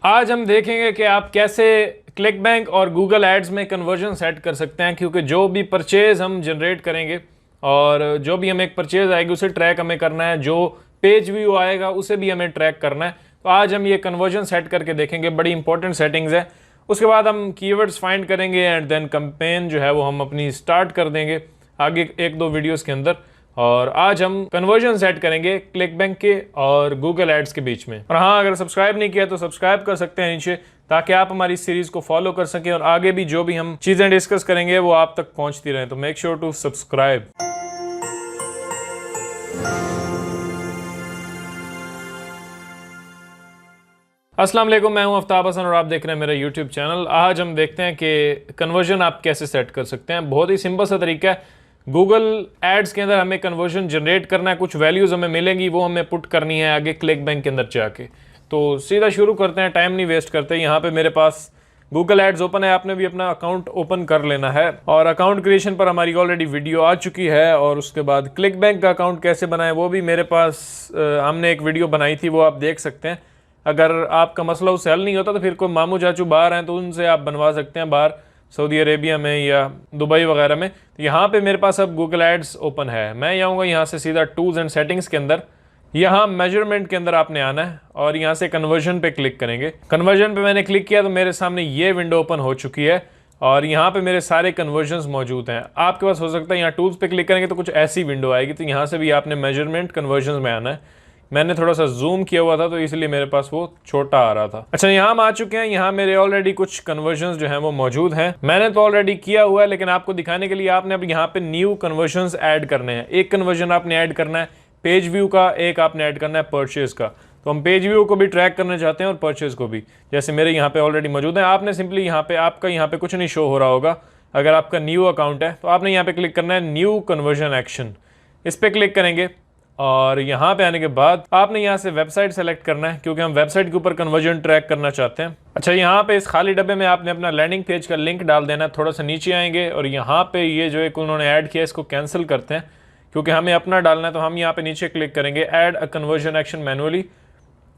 आज हम देखेंगे कि आप कैसे क्लिक बैंक और गूगल एड्स में कन्वर्जन सेट कर सकते हैं, क्योंकि जो भी परचेज हम जनरेट करेंगे और जो भी हमें एक परचेज आएगी उसे ट्रैक हमें करना है, जो पेज व्यू आएगा उसे भी हमें ट्रैक करना है। तो आज हम ये कन्वर्जन सेट करके देखेंगे, बड़ी इंपॉर्टेंट सेटिंग्स है। उसके बाद हम कीवर्ड्स फाइंड करेंगे एंड देन कैंपेन जो है वो हम अपनी स्टार्ट कर देंगे आगे एक दो वीडियोस के अंदर। और आज हम कन्वर्जन सेट करेंगे क्लिक बैंक के और गूगल एड्स के बीच में। और हाँ, अगर सब्सक्राइब नहीं किया तो सब्सक्राइब कर सकते हैं नीचे, ताकि आप हमारी सीरीज को फॉलो कर सकें और आगे भी जो भी हम चीजें डिस्कस करेंगे वो आप तक पहुंचती रहें। तो मेक श्योर टू सब्सक्राइब। अस्सलाम वालेकुम, मैं हूं आफ्ताब हसन और आप देख रहे हैं मेरा यूट्यूब चैनल। आज हम देखते हैं कि कन्वर्जन आप कैसे सेट कर सकते हैं। बहुत ही सिंपल सा तरीका है। गूगल एड्स के अंदर हमें कन्वर्जन जनरेट करना है, कुछ वैल्यूज़ हमें मिलेंगी, वो हमें पुट करनी है आगे क्लिक बैंक के अंदर जाके। तो सीधा शुरू करते हैं, टाइम नहीं वेस्ट करते। यहाँ पे मेरे पास गूगल एड्स ओपन है, आपने भी अपना अकाउंट ओपन कर लेना है। और अकाउंट क्रिएशन पर हमारी ऑलरेडी वीडियो आ चुकी है, और उसके बाद क्लिक बैंक का अकाउंट कैसे बनाएं वो भी मेरे पास हमने एक वीडियो बनाई थी, वो आप देख सकते हैं। अगर आपका मसला उससे हल नहीं होता तो फिर कोई मामू चाचू बाहर हैं तो उनसे आप बनवा सकते हैं, बाहर सऊदी अरेबिया में या दुबई वगैरह में। तो यहाँ पे मेरे पास अब गूगल एड्स ओपन है। मैं आऊँगा यहाँ से सीधा टूल्स एंड सेटिंग्स के अंदर, यहाँ मेजरमेंट के अंदर आपने आना है और यहाँ से कन्वर्जन पे क्लिक करेंगे। कन्वर्जन पे मैंने क्लिक किया तो मेरे सामने ये विंडो ओपन हो चुकी है और यहाँ पे मेरे सारे कन्वर्जन्स मौजूद हैं। आपके पास हो सकता है यहाँ टूल्स पे क्लिक करेंगे तो कुछ ऐसी विंडो आएगी, तो यहाँ से भी आपने मेजरमेंट कन्वर्जन में आना है। मैंने थोड़ा सा जूम किया हुआ था तो इसलिए मेरे पास वो छोटा आ रहा था। अच्छा, यहाँ हम आ चुके हैं। यहाँ मेरे ऑलरेडी कुछ कन्वर्जन्स जो हैं वो मौजूद हैं। मैंने तो ऑलरेडी किया हुआ है, लेकिन आपको दिखाने के लिए आपने अब यहाँ पे न्यू कन्वर्जन्स ऐड करने हैं। एक कन्वर्जन आपने ऐड करना है पेज व्यू का, एक आपने ऐड करना है परचेज का। तो हम पेज व्यू को भी ट्रैक करना चाहते हैं और परचेज को भी, जैसे मेरे यहाँ पे ऑलरेडी मौजूद है। आपने सिंपली यहाँ पे, आपका यहाँ पे कुछ नहीं शो हो रहा होगा अगर आपका न्यू अकाउंट है, तो आपने यहाँ पे क्लिक करना है न्यू कन्वर्जन एक्शन। इस पर क्लिक करेंगे और यहाँ पे आने के बाद आपने यहाँ से वेबसाइट सेलेक्ट करना है, क्योंकि हम वेबसाइट के ऊपर कन्वर्जन ट्रैक करना चाहते हैं। अच्छा, यहाँ पे इस खाली डब्बे में आपने अपना लैंडिंग पेज का लिंक डाल देना है। थोड़ा सा नीचे आएंगे और यहाँ पे ये जो एक उन्होंने ऐड किया इसको कैंसिल करते हैं, क्योंकि हमें अपना डालना है। तो हम यहाँ पे नीचे क्लिक करेंगे add a conversion action manually,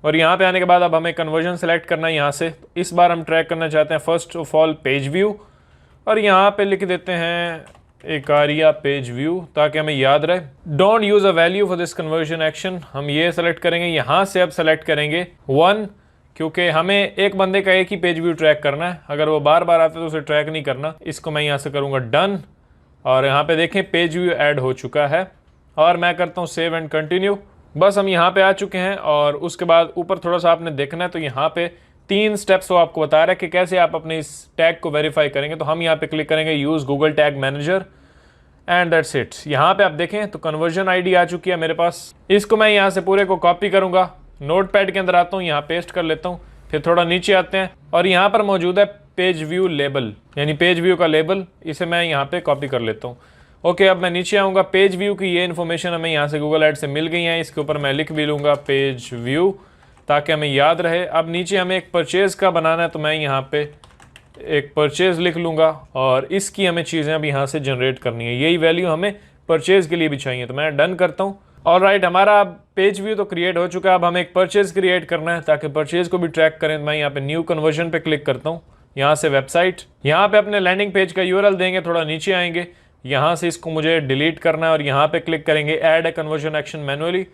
और यहाँ पे आने के बाद अब हमें कन्वर्जन सेलेक्ट करना है। यहाँ से इस बार हम ट्रैक करना चाहते हैं first of all page view, और यहाँ पे लिख देते हैं एकारिया पेज व्यू, ताकि हमें याद रहे। Don't use a value for this conversion action, हम ये सेलेक्ट करेंगे। यहाँ से अब सेलेक्ट करेंगे 1, क्योंकि हमें एक बंदे का एक ही पेज व्यू ट्रैक करना है। अगर वो बार बार आते तो उसे ट्रैक नहीं करना। इसको मैं यहाँ से करूँगा डन, और यहाँ पे देखें पेज व्यू ऐड हो चुका है। और मैं करता हूँ सेव एंड कंटिन्यू। बस हम यहाँ पे आ चुके हैं, और उसके बाद ऊपर थोड़ा सा आपने देखना है, तो यहाँ पे 3 स्टेप्स वो आपको बता रहा है कि कैसे आप अपने इस टैग को वेरीफाई करेंगे। तो हम यहाँ पे क्लिक करेंगे use Google tag manager and that's it. यहाँ पे आप देखें तो कन्वर्जन आईडी आ चुकी है मेरे पास। इसको मैं यहाँ से पूरे को कॉपी करूँगा, नोटपैड के अंदर आता हूँ, यहाँ पेस्ट कर लेता हूँ। फिर थोड़ा नीचे आते हैं और यहाँ पर मौजूद है पेज व्यू लेबल, यानी पेज व्यू का लेबल, इसे मैं यहाँ पे कॉपी कर लेता हूँ। ओके, अब मैं नीचे आऊँगा। पेज व्यू की ये इन्फॉर्मेशन हमें यहाँ से गूगल एड से मिल गई है, इसके ऊपर मैं लिख भी लूँगा पेज व्यू, ताकि हमें याद रहे। अब नीचे हमें एक परचेज़ का बनाना है, तो मैं यहाँ पे एक परचेज़ लिख लूँगा, और इसकी हमें चीज़ें अब यहाँ से जनरेट करनी है। यही वैल्यू हमें परचेज़ के लिए भी चाहिए, तो मैं डन करता हूँ। ऑलराइट, हमारा अब पेज व्यू तो क्रिएट हो चुका है। अब हमें एक परचेज़ क्रिएट करना है ताकि परचेज़ को भी ट्रैक करें। तो मैं यहाँ पे न्यू कन्वर्जन पे क्लिक करता हूँ, यहाँ से वेबसाइट, यहाँ पे अपने लैंडिंग पेज का यूआरएल देंगे। थोड़ा नीचे आएंगे, यहाँ से इसको मुझे डिलीट करना है और यहाँ पे क्लिक करेंगे add a conversion action manually,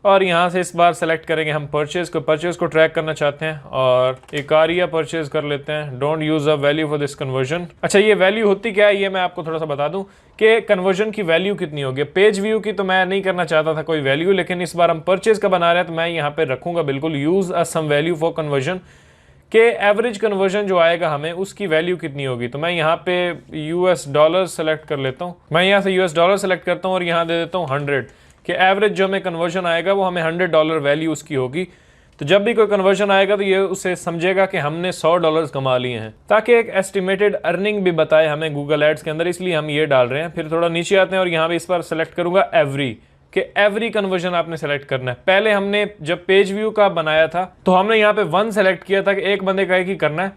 और यहाँ से इस बार सेलेक्ट करेंगे हम परचेज़ को ट्रैक करना चाहते हैं, और एकारिया परचेज़ कर लेते हैं। Don't use a value for this conversion. अच्छा, ये वैल्यू होती क्या है ये मैं आपको थोड़ा सा बता दूं कि कन्वर्जन की वैल्यू कितनी होगी। पेज व्यू की तो मैं नहीं करना चाहता था कोई वैल्यू, लेकिन इस बार हम परचेज़ का बना रहे हैं तो मैं यहाँ पे रखूँगा बिल्कुल use a some value for conversion, के एवरेज कन्वर्जन जो आएगा हमें उसकी वैल्यू कितनी होगी। तो मैं यहाँ पे US डॉलर सेलेक्ट कर लेता हूँ। मैं यहाँ से US डॉलर सेलेक्ट करता हूँ और यहाँ दे देता हूँ 100, कि एवरेज जो हमें कन्वर्जन आएगा वो हमें $100 वैल्यू उसकी होगी। तो जब भी कोई कन्वर्जन आएगा तो ये उसे समझेगा कि हमने $100 कमा लिए हैं, ताकि एक एस्टिमेटेड अर्निंग भी बताए हमें गूगल एड्स के अंदर, इसलिए हम ये डाल रहे हैं। फिर थोड़ा नीचे आते हैं और यहाँ पे इस बार सेलेक्ट करूँगा एवरी, कि एवरी कन्वर्जन आपने सेलेक्ट करना है। पहले हमने जब पेज व्यू का बनाया था तो हमने यहाँ पे 1 सेलेक्ट किया था कि एक बंदे का एक ही करना है,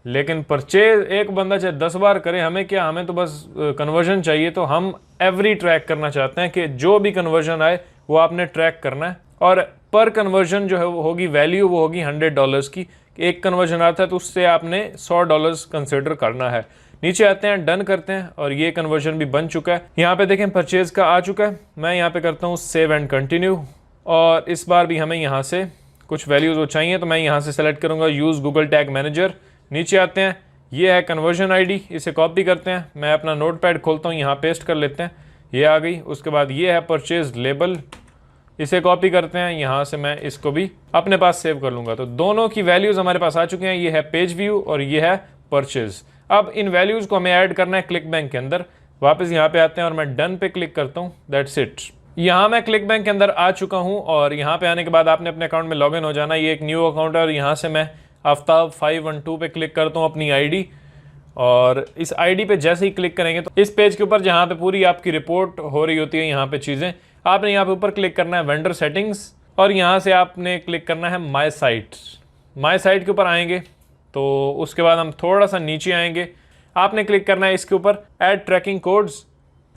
लेकिन परचेज एक बंदा चाहे 10 बार करे, हमें क्या, हमें तो बस कन्वर्जन चाहिए। तो हम एवरी ट्रैक करना चाहते हैं कि जो भी कन्वर्जन आए वो आपने ट्रैक करना है, और पर कन्वर्जन जो है वो होगी वैल्यू, वो होगी $100 की, कि एक कन्वर्जन आता है तो उससे आपने $100 कंसिडर करना है। नीचे आते हैं, डन करते हैं और ये कन्वर्जन भी बन चुका है। यहाँ पे देखें परचेज का आ चुका है। मैं यहाँ पे करता हूँ सेव एंड कंटिन्यू और इस बार भी हमें यहाँ से कुछ वैल्यूज़ वो चाहिए तो मैं यहाँ से सेलेक्ट करूँगा यूज़ गूगल टैग मैनेजर। नीचे आते हैं, ये है कन्वर्जन आईडी, इसे कॉपी करते हैं। मैं अपना नोटपैड खोलता हूँ, यहाँ पेस्ट कर लेते हैं, ये आ गई। उसके बाद ये है परचेज लेबल, इसे कॉपी करते हैं, यहाँ से मैं इसको भी अपने पास सेव कर लूँगा। तो दोनों की वैल्यूज़ हमारे पास आ चुके हैं, ये है पेज व्यू और ये है परचेज। अब इन वैल्यूज़ को हमें ऐड करना है क्लिक बैंक के अंदर। वापस यहाँ पे आते हैं और मैं डन पे क्लिक करता हूँ, दैट्स इट। यहाँ मैं क्लिक बैंक के अंदर आ चुका हूँ और यहाँ पे आने के बाद आपने अपने अकाउंट में लॉगिन हो जाना। ये एक न्यू अकाउंट है और यहाँ से मैं आफ्ताब 512 पे क्लिक करता हूँ अपनी आईडी और इस आईडी पे जैसे ही क्लिक करेंगे तो इस पेज के ऊपर जहाँ पे पूरी आपकी रिपोर्ट हो रही होती है, यहाँ पे चीज़ें, आपने यहाँ पे ऊपर क्लिक करना है वेंडर सेटिंग्स और यहाँ से आपने क्लिक करना है माई साइट। माई साइट के ऊपर आएंगे तो उसके बाद हम थोड़ा सा नीचे आएंगे, आपने क्लिक करना है इसके ऊपर ऐड ट्रैकिंग कोड्स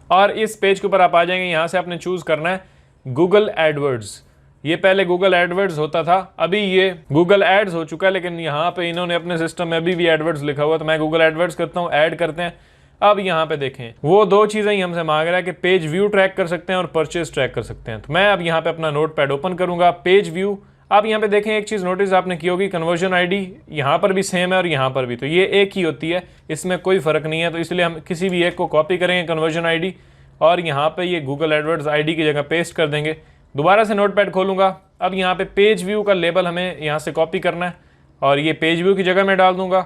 और इस पेज के ऊपर आप आ जाएंगे। यहाँ से आपने चूज़ करना है गूगल एडवर्ड्स। ये पहले गूगल एडवर्ड्स होता था, अभी ये गूगल एड्स हो चुका है, लेकिन यहाँ पे इन्होंने अपने सिस्टम में अभी भी एडवर्ड्स लिखा हुआ है तो मैं गूगल एडवर्ड्स करता हूँ, ऐड करते हैं। अब यहाँ पे देखें वो दो चीज़ें ही हमसे मांग रहा है कि पेज व्यू ट्रैक कर सकते हैं और परचेज ट्रैक कर सकते हैं। तो मैं अब यहाँ पे अपना नोटपैड ओपन करूँगा, पेज व्यू। आप यहाँ पे देखें एक चीज़ नोटिस आपने की होगी, कन्वर्जन आईडी यहाँ पर भी सेम है और यहाँ पर भी, तो ये एक ही होती है, इसमें कोई फ़र्क नहीं है। तो इसलिए हम किसी भी एक को कॉपी करेंगे कन्वर्जन आईडी और यहाँ पे ये गूगल एडवर्ड्स आईडी की जगह पेस्ट कर देंगे। दोबारा से नोटपैड खोलूँगा, अब यहाँ पे पेज व्यू का लेबल हमें यहाँ से कॉपी करना है और ये पेज व्यू की जगह मैं डाल दूँगा।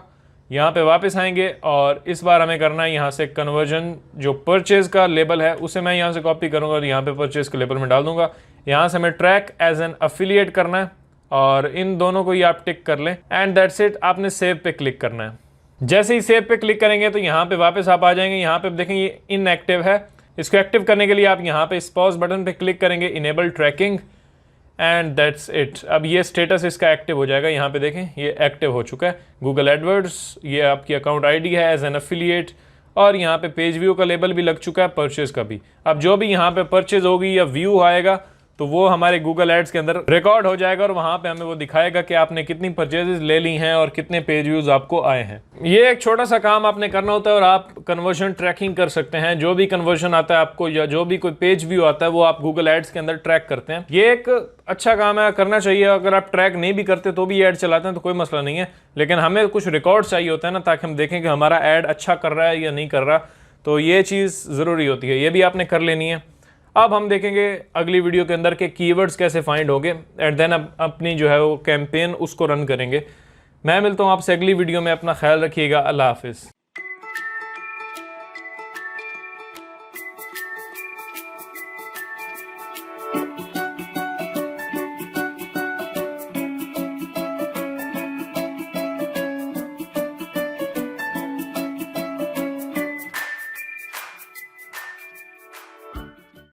यहाँ पे वापस आएंगे और इस बार हमें करना है यहाँ से कन्वर्जन, जो परचेज़ का लेबल है उसे मैं यहाँ से कॉपी करूँगा और यहाँ पे परचेज़ के लेबल में डाल दूँगा। यहाँ से हमें ट्रैक एज एन अफिलिएट करना है और इन दोनों को ही आप टिक कर लें एंड दैट्स इट। आपने सेव पे क्लिक करना है। जैसे ही सेव पे क्लिक करेंगे तो यहाँ पे वापस आप आ जाएंगे। यहाँ पे देखें ये इनएक्टिव है, इसको एक्टिव करने के लिए आप यहाँ पे इस पॉज बटन पे क्लिक करेंगे, enable tracking and that's it. अब ये स्टेटस इसका एक्टिव हो जाएगा। यहाँ पे देखें ये एक्टिव हो चुका है। गूगल एडवर्ड्स, ये आपकी अकाउंट आईडी है एज एन एफिलिएट और यहाँ पे पेज व्यू का लेबल भी लग चुका है, परचेज का भी। अब जो भी यहाँ पे परचेज होगी या व्यू आएगा तो वो हमारे गूगल एड्स के अंदर रिकॉर्ड हो जाएगा और वहाँ पे हमें वो दिखाएगा कि आपने कितनी परचेजेस ले ली हैं और कितने पेज व्यूज आपको आए हैं। ये एक छोटा सा काम आपने करना होता है और आप कन्वर्जन ट्रैकिंग कर सकते हैं। जो भी कन्वर्जन आता है आपको या जो भी कोई पेज व्यू आता है वो आप गूगल एड्स के अंदर ट्रैक करते हैं। ये एक अच्छा काम है, करना चाहिए। अगर आप ट्रैक नहीं भी करते तो भी एड चलाते हैं तो कोई मसला नहीं है, लेकिन हमें कुछ रिकॉर्ड चाहिए होता है ना, ताकि हम देखें कि हमारा एड अच्छा कर रहा है या नहीं कर रहा। तो ये चीज़ ज़रूरी होती है, ये भी आपने कर लेनी है। अब हम देखेंगे अगली वीडियो के अंदर के कीवर्ड्स कैसे फाइंड होंगे एंड देन अपनी जो है वो कैंपेन उसको रन करेंगे। मैं मिलता हूँ आपसे अगली वीडियो में, अपना ख्याल रखिएगा, अल्लाह हाफिज़।